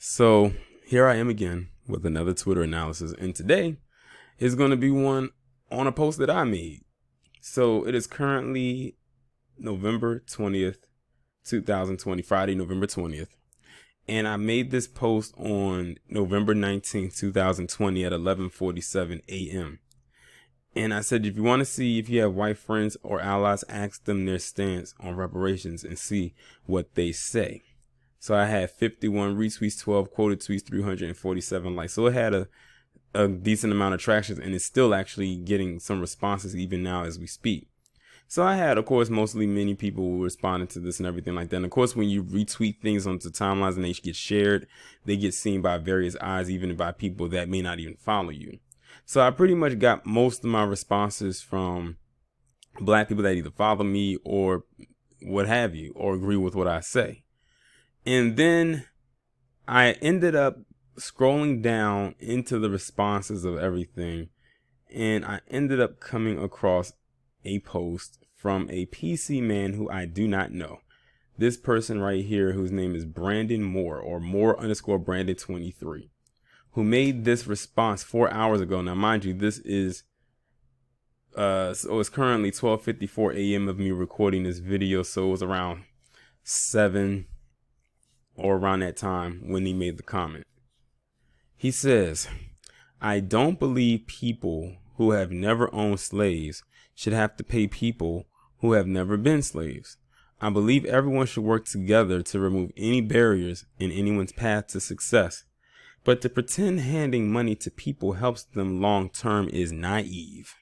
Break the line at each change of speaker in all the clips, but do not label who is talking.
So here I am again with another Twitter analysis, and today is going to be one on a post that I made. So it is currently November 20th, 2020, Friday, November 20th. And I made this post on November 19th, 2020 at 11:47 a.m. And I said, if you want to see if you have white friends or allies, ask them their stance on reparations and see what they say. So I had 51 retweets, 12 quoted tweets, 347 likes. So it had a decent amount of traction, and it's still actually getting some responses even now as we speak. So I had, of course, mostly many people who responded to this and everything like that. And of course, when you retweet things onto timelines and they get shared, they get seen by various eyes, even by people that may not even follow you. So I pretty much got most of my responses from black people that either follow me or what have you, or agree with what I say. And then I ended up scrolling down into the responses of everything, and I ended up coming across a post from a PC man who I do not know. This person right here, whose name is Brandon Moore, or Moore_Brandon23, who made this response 4 hours ago. Now, mind you, this is so it's currently 12:54 a.m. of me recording this video, so it was around 7 or around that time when he made the comment. He says, "I don't believe people who have never owned slaves should have to pay people who have never been slaves. I believe everyone should work together to remove any barriers in anyone's path to success. But to pretend handing money to people helps them long term is naive."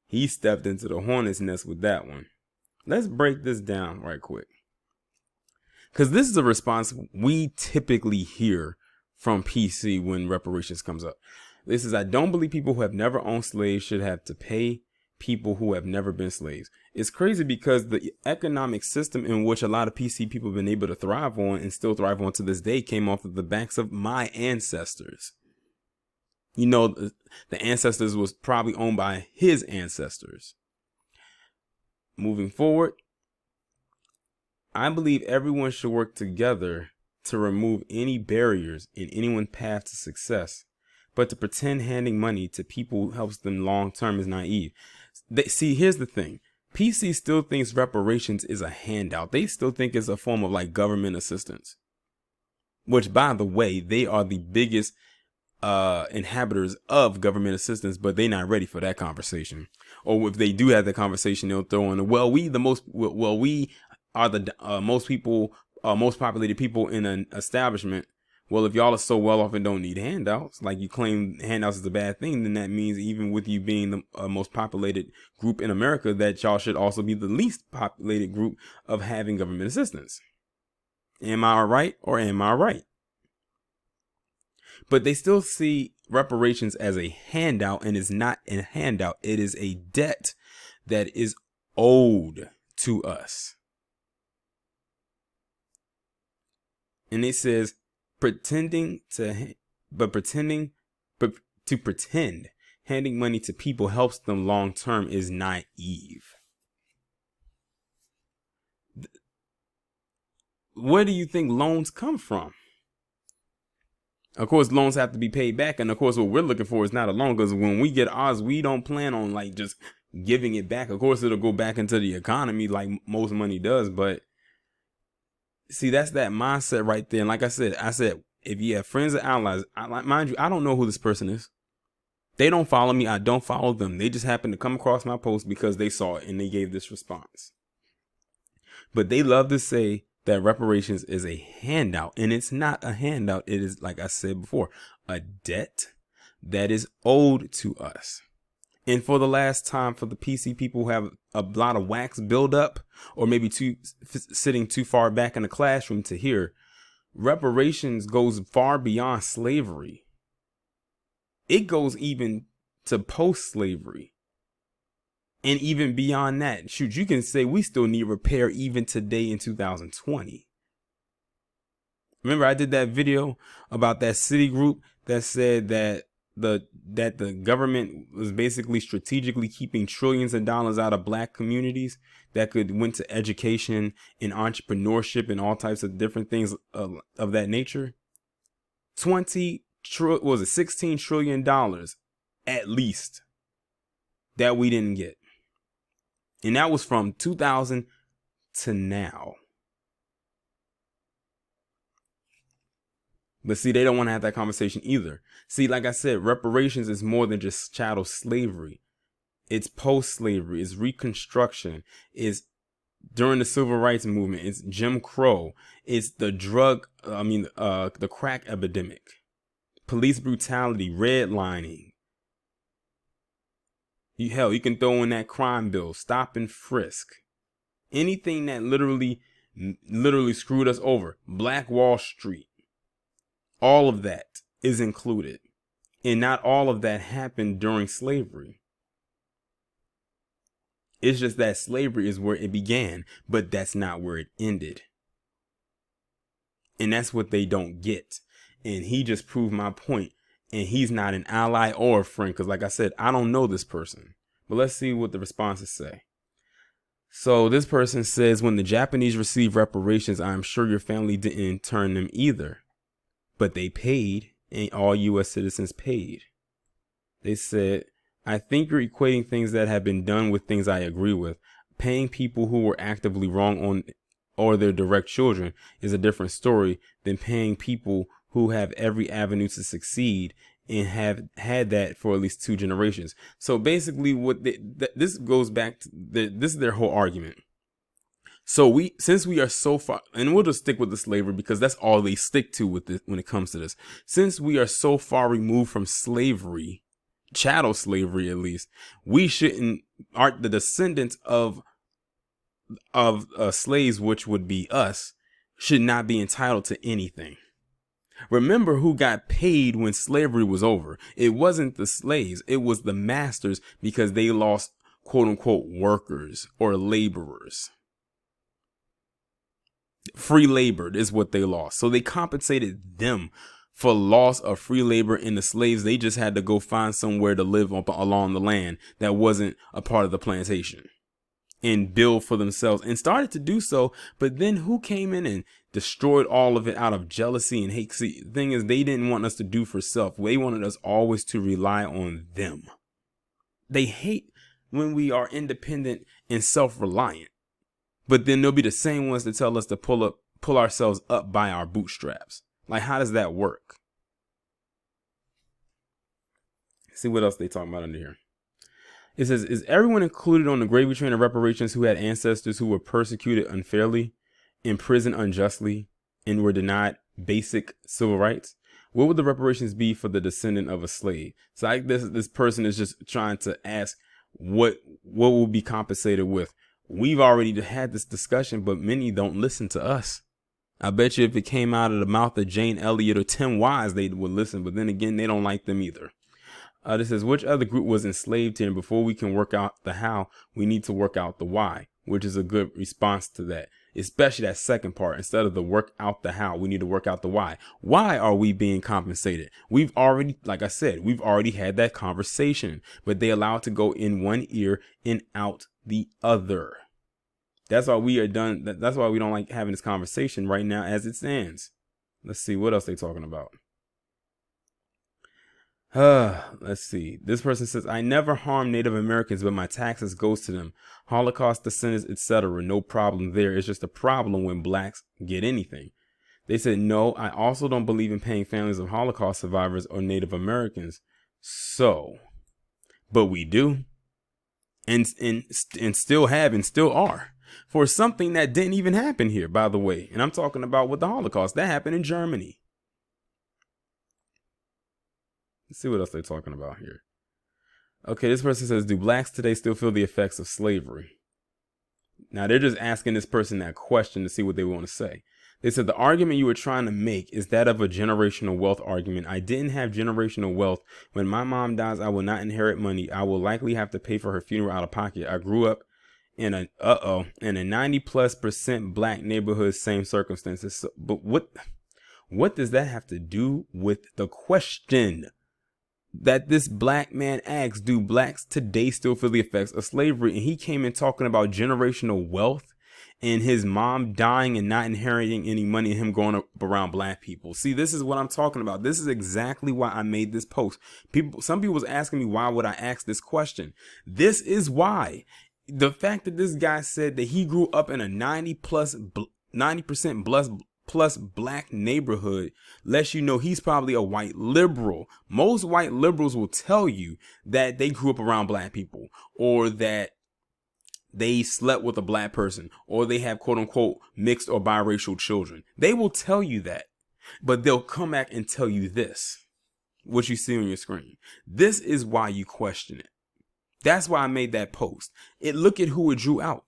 He stepped into the hornet's nest with that one. Let's break this down right quick, because this is a response we typically hear from PC when reparations comes up. This is, "I don't believe people who have never owned slaves should have to pay people who have never been slaves." It's crazy because the economic system in which a lot of PC people have been able to thrive on and still thrive on to this day came off of the backs of my ancestors. You know, the ancestors was probably owned by his ancestors. Moving forward, I believe everyone should work together to remove any barriers in anyone's path to success. But to pretend handing money to people helps them long term is naive. See, here's the thing. PC still thinks reparations is a handout. They still think it's a form of like government assistance. Which, by the way, they are the biggest inhabitants of government assistance, but they're not ready for that conversation. Or if they do have that conversation, they'll throw in, we are the most populated people in an establishment. Well, if y'all are so well off and don't need handouts, like you claim handouts is a bad thing, then that means even with you being the most populated group in America, that y'all should also be the least populated group of having government assistance. Am I right or am I right? But they still see reparations as a handout, and it's not a handout. It is a debt that is owed to us. And it says, pretend handing money to people helps them long term is naive. Where do you think loans come from? Of course, loans have to be paid back. And of course, what we're looking for is not a loan, because when we get ours, we don't plan on like just giving it back. Of course, it'll go back into the economy like most money does. But see, that's that mindset right there. And like I said, if you have friends or allies, mind you, I don't know who this person is. They don't follow me. I don't follow them. They just happened to come across my post because they saw it and they gave this response. But they love to say that reparations is a handout, and it's not a handout. It is, like I said before, a debt that is owed to us. And for the last time, for the PC people who have a lot of wax build up, or maybe sitting too far back in the classroom to hear, reparations goes far beyond slavery. It goes even to post-slavery. And even beyond that, shoot, you can say we still need repair even today in 2020. Remember, I did that video about that city group that said that that the government was basically strategically keeping trillions of dollars out of black communities that could went to education and entrepreneurship and all types of different things of that nature. 16 trillion dollars at least that we didn't get. And that was from 2000 to now. But see, they don't want to have that conversation either. See, like I said, reparations is more than just chattel slavery. It's post-slavery. It's Reconstruction. It's during the Civil Rights Movement. It's Jim Crow. It's the the crack epidemic. Police brutality, redlining. You can throw in that crime bill, stop and frisk. Anything that literally screwed us over. Black Wall Street. All of that is included. And not all of that happened during slavery. It's just that slavery is where it began, but that's not where it ended. And that's what they don't get. And he just proved my point. And he's not an ally or a friend, because like I said, I don't know this person. But let's see what the responses say. So this person says, when the Japanese received reparations, I'm sure your family didn't turn them either. But they paid, and all U.S. citizens paid. They said, I think you're equating things that have been done with things I agree with. Paying people who were actively wrong on or their direct children is a different story than paying people who have every avenue to succeed and have had that for at least 2 generations. So basically this goes back to this is their whole argument. So since we are so far, and we'll just stick with the slavery because that's all they stick to with this when it comes to this. Since we are so far removed from slavery, chattel slavery at least, we shouldn't, the descendants of slaves, which would be us, should not be entitled to anything. Remember who got paid when slavery was over. It wasn't the slaves. It was the masters, because they lost quote unquote workers or laborers. Free labor is what they lost. So they compensated them for loss of free labor, and the slaves, they just had to go find somewhere to live along the land that wasn't a part of the plantation and build for themselves, and started to do so. But then who came in and destroyed all of it out of jealousy and hate? See, the thing is, they didn't want us to do for self. They wanted us always to rely on them. They hate when we are independent and self-reliant. But then they'll be the same ones that tell us to pull ourselves up by our bootstraps. Like, how does that work? See what else they talking about under here. It says, is everyone included on the gravy train of reparations who had ancestors who were persecuted unfairly, imprisoned unjustly, and were denied basic civil rights? What would the reparations be for the descendant of a slave? So this person is just trying to ask what will be compensated with. We've already had this discussion, but many don't listen to us. I bet you if it came out of the mouth of Jane Elliott or Tim Wise, they would listen. But then again, they don't like them either. This says, which other group was enslaved here? And before we can work out the how, we need to work out the why, which is a good response to that. Especially that second part. Instead of the work out the how, we need to work out the why. Why are we being compensated? We've already, like I said, we've already had that conversation, but they allow it to go in one ear and out the other. That's why we are done. That's why we don't like having this conversation right now as it stands. Let's see what else they talking about. Let's see. This person says, I never harmed Native Americans, but my taxes goes to them. Holocaust descendants, etc. No problem there. It's just a problem when blacks get anything. They said, no, I also don't believe in paying families of Holocaust survivors or Native Americans. So, but we do. And still have and still are. For something that didn't even happen here, by the way. And I'm talking about with the Holocaust. That happened in Germany. Let's see what else they're talking about here. Okay, this person says, do blacks today still feel the effects of slavery? Now, they're just asking this person that question to see what they want to say. They said, the argument you were trying to make is that of a generational wealth argument. I didn't have generational wealth. When my mom dies, I will not inherit money. I will likely have to pay for her funeral out of pocket. I grew up in a 90+% black neighborhood, same circumstances. So, but what does that have to do with the question? that this black man asks, do blacks today still feel the effects of slavery? And he came in talking about generational wealth and his mom dying and not inheriting any money and him growing up around black people. See, this is what I'm talking about. This is exactly why I made this post. Some people was asking me, why would I ask this question? This is why. The fact that this guy said that he grew up in a 90% plus black neighborhood lets you know he's probably a white liberal. Most white liberals will tell you that they grew up around black people, or that they slept with a black person, or they have quote unquote mixed or biracial children. They will tell you that, but they'll come back and tell you this, what you see on your screen. This is why you question it. That's why I made that post. Look at who it drew out.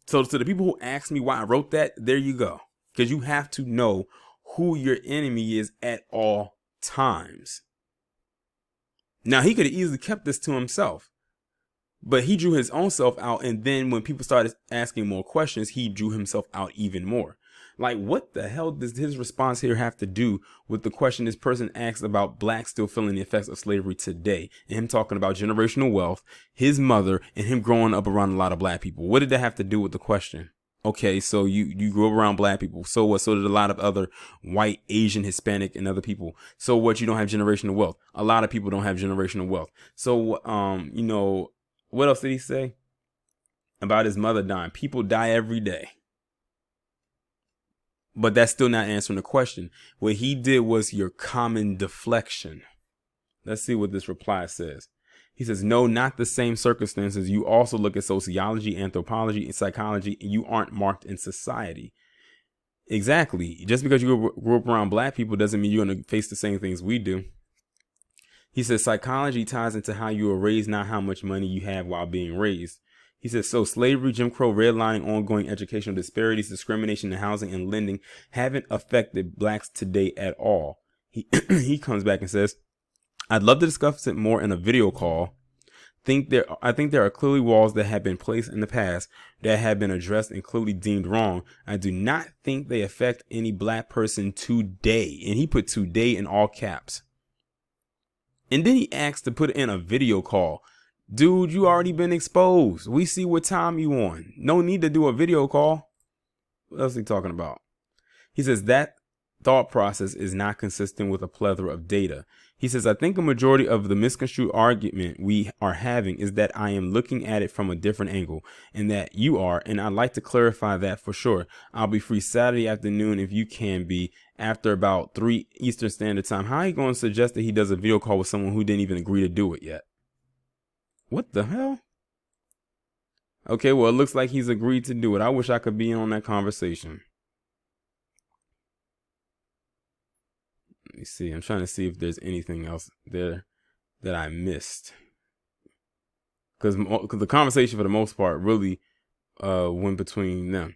So to the people who asked me why I wrote that, there you go. Because you have to know who your enemy is at all times. Now, he could have easily kept this to himself, but he drew his own self out. And then when people started asking more questions, he drew himself out even more. Like, what the hell does his response here have to do with the question this person asked about blacks still feeling the effects of slavery today, and him talking about generational wealth, his mother, and him growing up around a lot of black people? What did that have to do with the question? Okay, so you grew up around black people. So what? So did a lot of other white, Asian, Hispanic, and other people. So what? You don't have generational wealth. A lot of people don't have generational wealth. So, what else did he say about his mother dying? People die every day. But that's still not answering the question. What he did was your common deflection. Let's see what this reply says. He says, no, not the same circumstances. You also look at sociology, anthropology, and psychology, and you aren't marked in society. Exactly. Just because you grew up around black people doesn't mean you're going to face the same things we do. He says, psychology ties into how you were raised, not how much money you have while being raised. He says, so slavery, Jim Crow, redlining, ongoing educational disparities, discrimination in housing and lending haven't affected blacks today at all. He comes back and says, I'd love to discuss it more in a video call. I think there are clearly walls that have been placed in the past that have been addressed and clearly deemed wrong. I do not think they affect any black person today. And he put today in all caps. And then he asked to put it in a video call. Dude, you already been exposed. We see what time you on. No need to do a video call. What else is he talking about? He says that thought process is not consistent with a plethora of data. He says, I think a majority of the misconstrued argument we are having is that I am looking at it from a different angle and that you are. And I'd like to clarify that for sure. I'll be free Saturday afternoon if you can be after about 3 Eastern Standard Time. How are you going to suggest that he does a video call with someone who didn't even agree to do it yet? What the hell? Okay, well, it looks like he's agreed to do it. I wish I could be in on that conversation. Let me see. I'm trying to see if there's anything else there that I missed. Because the conversation, for the most part, really went between them.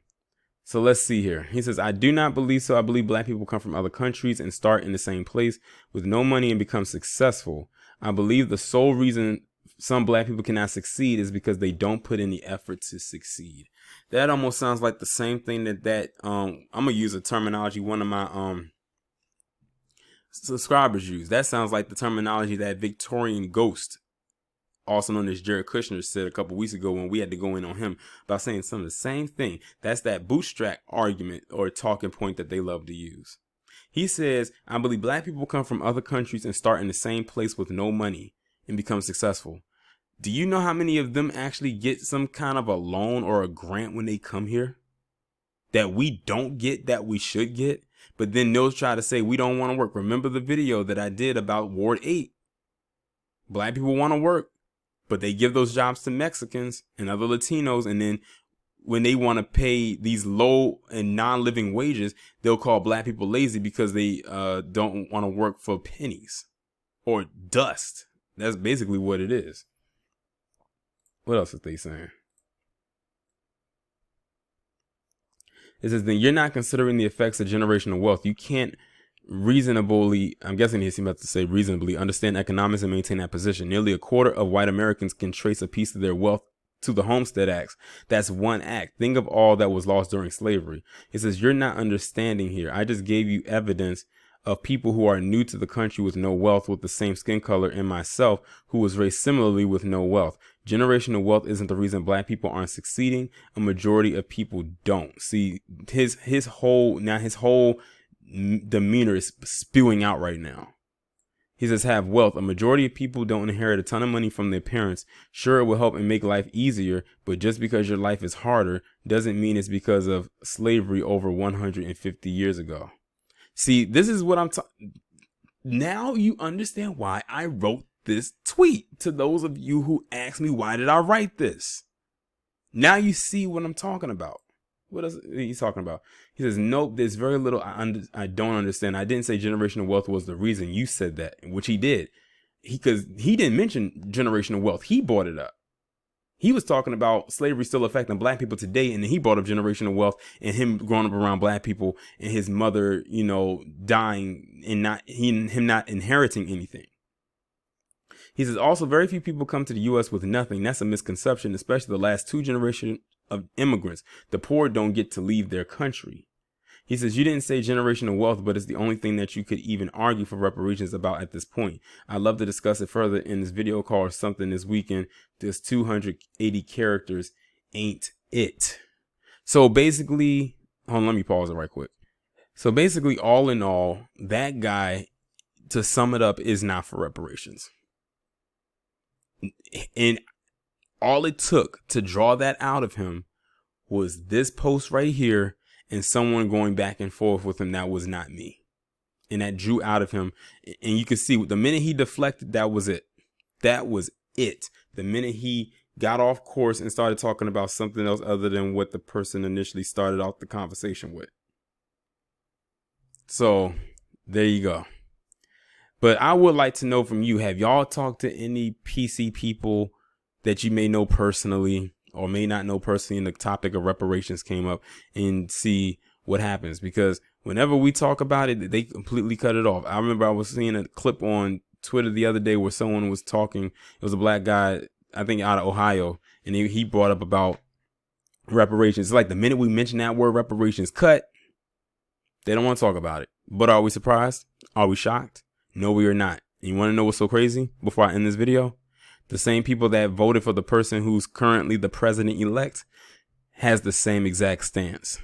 So let's see here. He says, I do not believe so. I believe black people come from other countries and start in the same place with no money and become successful. I believe the sole reason some black people cannot succeed is because they don't put in the effort to succeed. That almost sounds like the same thing that I'm gonna use a terminology one of my subscribers use. That sounds like the terminology that Victorian Ghost, also known as Jared Kushner, said a couple weeks ago when we had to go in on him about saying some of the same thing. That's that bootstrap argument or talking point that they love to use. He says, I believe black people come from other countries and start in the same place with no money and become successful. Do you know how many of them actually get some kind of a loan or a grant when they come here that we don't get, that we should get? But then they'll try to say we don't want to work. Remember the video that I did about Ward 8? Black people want to work, but they give those jobs to Mexicans and other Latinos. And then when they want to pay these low and non-living wages, they'll call black people lazy because they don't want to work for pennies or dust. That's basically what it is. What else are they saying? It says, then you're not considering the effects of generational wealth. You can't reasonably, I'm guessing he's about to say reasonably, understand economics and maintain that position. Nearly a quarter of white Americans can trace a piece of their wealth to the Homestead Acts. That's one act. Think of all that was lost during slavery. It says, you're not understanding here. I just gave you evidence of people who are new to the country with no wealth with the same skin color and myself who was raised similarly with no wealth. Generational wealth isn't the reason black people aren't succeeding. A majority of people don't. See, his whole demeanor is spewing out right now. He says, have wealth. A majority of people don't inherit a ton of money from their parents. Sure, it will help and make life easier, but just because your life is harder doesn't mean it's because of slavery over 150 years ago. See, this is what I'm talking. Now you understand why I wrote this tweet. To those of you who asked me, why did I write this? Now you see what I'm talking about. What is he talking about? He says, nope, there's very little I don't understand. I didn't say generational wealth was the reason. You said that, which he did. Because he didn't mention generational wealth. He brought it up. He was talking about slavery still affecting black people today, and then he brought up generational wealth and him growing up around black people and his mother, dying and him not inheriting anything. He says, also, very few people come to the U.S. with nothing. That's a misconception, especially the last 2 generations of immigrants. The poor don't get to leave their country. He says, you didn't say generational wealth, but it's the only thing that you could even argue for reparations about at this point. I'd love to discuss it further in this video called Something This Weekend. There's 280 characters. Ain't it? So basically, hold on, let me pause it right quick. So basically, all in all, that guy, to sum it up, is not for reparations. And all it took to draw that out of him was this post right here and someone going back and forth with him that was not me. And that drew out of him. And you can see the minute he deflected, that was it. That was it. The minute he got off course and started talking about something else other than what the person initially started off the conversation with. So there you go. But I would like to know from you, have y'all talked to any PC people that you may know personally or may not know personally, and the topic of reparations came up, and see what happens? Because whenever we talk about it, they completely cut it off. I remember I was seeing a clip on Twitter the other day where someone was talking. It was a black guy, I think out of Ohio, and he brought up about reparations. It's like the minute we mention that word reparations, cut, they don't want to talk about it. But are we surprised? Are we shocked? No, we are not. And you want to know what's so crazy before I end this video? The same people that voted for the person who's currently the president-elect has the same exact stance.